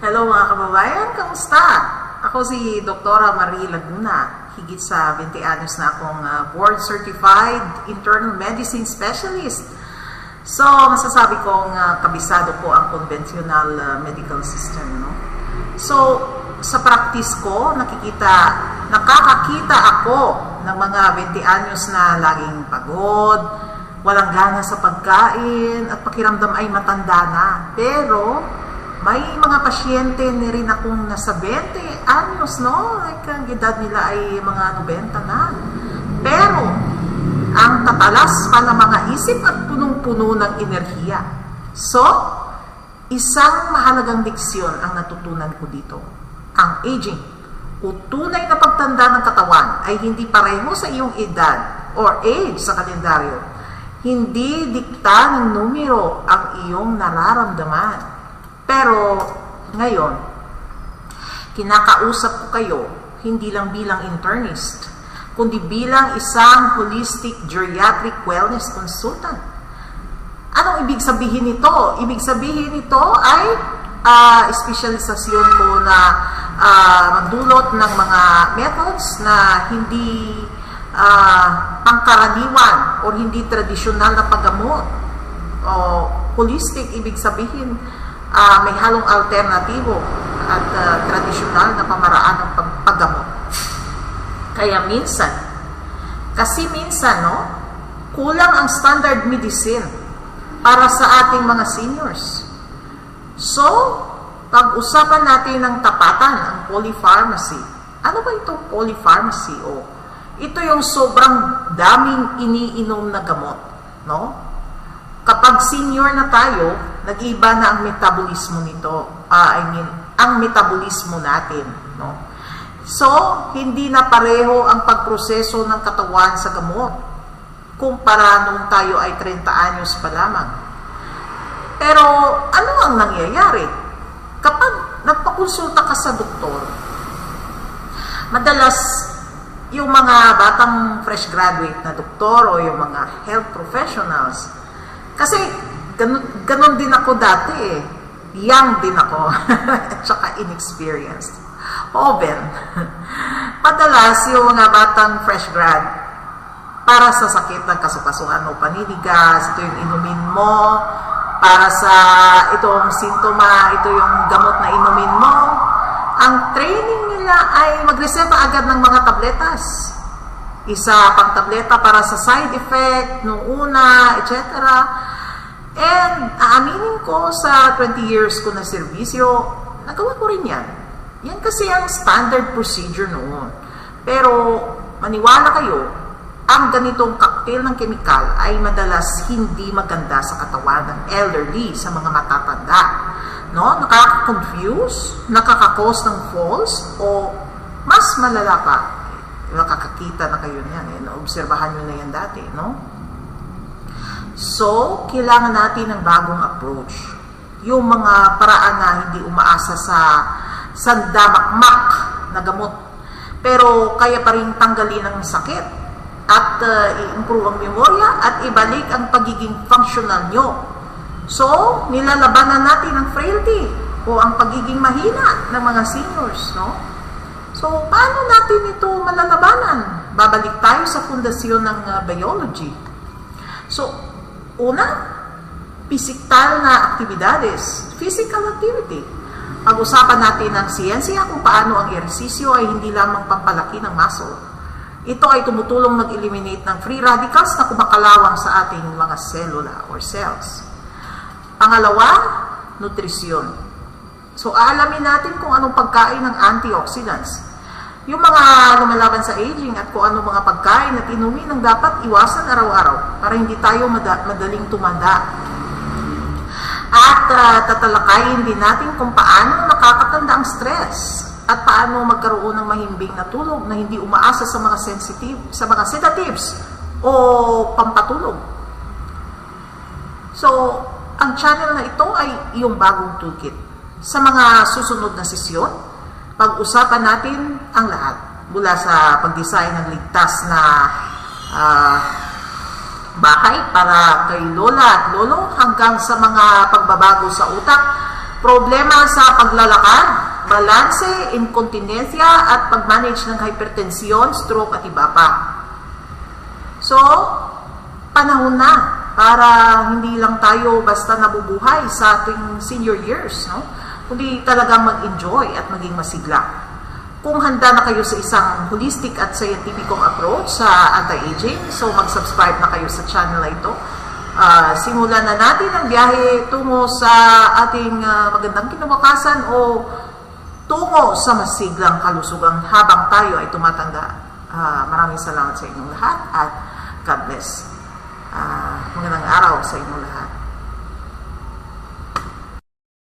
Hello mga kababayan, kamusta? Ako si Dr. Marie Laguna, higit sa 20 anyos na akong board certified internal medicine specialist. So, masasabi kong kabisado ko ang conventional medical system, no? So, sa practice ko, nakakakita ako ng mga 20 anyos na laging pagod, walang gana sa pagkain, at pakiramdam ay matanda na. Pero, may mga pasyente na rin akong nasa 20 anyos, no? Like, ang edad nila ay mga 90 na. Pero, ang tatalas pa ng mga isip at punong-puno ng enerhiya. So, isang mahalagang leksyon ang natutunan ko dito. Ang aging o tunay na pagtanda ng katawan ay hindi pareho sa iyong edad or age sa kalendaryo. Hindi dikta ng numero ang iyong nararamdaman. Pero ngayon, kinakausap ko kayo hindi lang bilang internist, kundi bilang isang holistic geriatric wellness consultant. Anong ibig sabihin nito? Ibig sabihin nito ay espesyalisasyon ko na magdulot ng mga methods na hindi pangkaraniwan o hindi tradisyonal na paggamot. Holistic, ibig sabihin may halong alternatibo at tradisyonal na pamaraan ng paggamot. Kaya minsan, no, kulang ang standard medicine para sa ating mga seniors. So, pag-usapan natin ng tapatan ang polypharmacy. Ano ba itong polypharmacy? Ito yung sobrang daming iniinom na gamot, no? Kapag senior na tayo, nag-iba na ang metabolismo nito. Ang metabolismo natin, no? So, hindi na pareho ang pagproseso ng katawan sa gamot kumpara nung tayo ay 30 anyos pa lamang. Pero, ano ang nangyayari? Kapag nagpakonsulta ka sa doktor, madalas yung mga batang fresh graduate na doktor o yung mga health professionals, kasi ganun din ako dati eh. Young din ako. At saka inexperienced. Oven. Madalas yung mga batang fresh grad, para sa sakit ng kasukasuan o paninigas, ito yung inumin mo. Para sa itong sintoma, ito yung gamot na inumin mo. Ang training nila ay magreseta agad ng mga tabletas. Isa pang tableta para sa side effect, nung una, etc. And aaminin ko sa 20 years ko na serbisyo, nagawa ko rin yan. Yan kasi ang standard procedure noon. Pero maniwala kayo, ang ganitong cocktail ng kemikal ay madalas hindi maganda sa katawan ng elderly, sa mga matatanda. No? Nakaka-confuse, nakaka-cause ng falls, o mas malala pa. Nakakakita na kayo niyan, eh. Naobserbahan nyo na yan dati, no? So, kailangan natin ng bagong approach. Yung mga paraan na hindi umaasa sa sandamakmak na gamot. Pero kaya pa rin tanggalin ang sakit at i-improve ang memorya at ibalik ang pagiging functional nyo. So, nilalabanan natin ang frailty o ang pagiging mahina ng mga seniors, no? So, paano natin ito malalabanan? Babalik tayo sa pundasyon ng biology. So, una, physical na aktibidades, physical activity. Pag-usapan natin ng siyensya kung paano ang ehersisyo ay hindi lamang pampalaki ng muscle. Ito ay tumutulong mag-eliminate ng free radicals na kumakalawang sa ating mga selula or cells. Pangalawa, nutrisyon. So, aalamin natin kung anong pagkain ng antioxidants. Yung mga lumalaban sa aging at kung anong mga pagkain at inumin ang dapat iwasan araw-araw para hindi tayo madaling tumanda. At tatalakayin din natin kung paano nakakatanda ang stress at paano magkaroon ng mahimbing na tulog na hindi umaasa sa mga sedatives o pampatulog. So, ang channel na ito ay iyong bagong toolkit. Sa mga susunod na sesyon, pag-usapan natin ang lahat mula sa pag-design ng ligtas na bahay para kay lola at lolo hanggang sa mga pagbabago sa utak problema sa paglalakad, balanse, inkontinensya at pag-manage ng hypertension, stroke at iba pa. So, panahon na para hindi lang tayo basta nabubuhay sa ating senior years, no? Kundi talagang mag-enjoy at maging masigla. Kung handa na kayo sa isang holistic at scientificong approach sa anti-aging, so mag-subscribe na kayo sa channel na ito. Simulan na natin ang biyahe tungo sa ating magandang kinabukasan o tungo sa masiglang kalusugan habang tayo ay tumatanda. Maraming salamat sa inyong lahat at God bless. Magandang araw sa inyong lahat.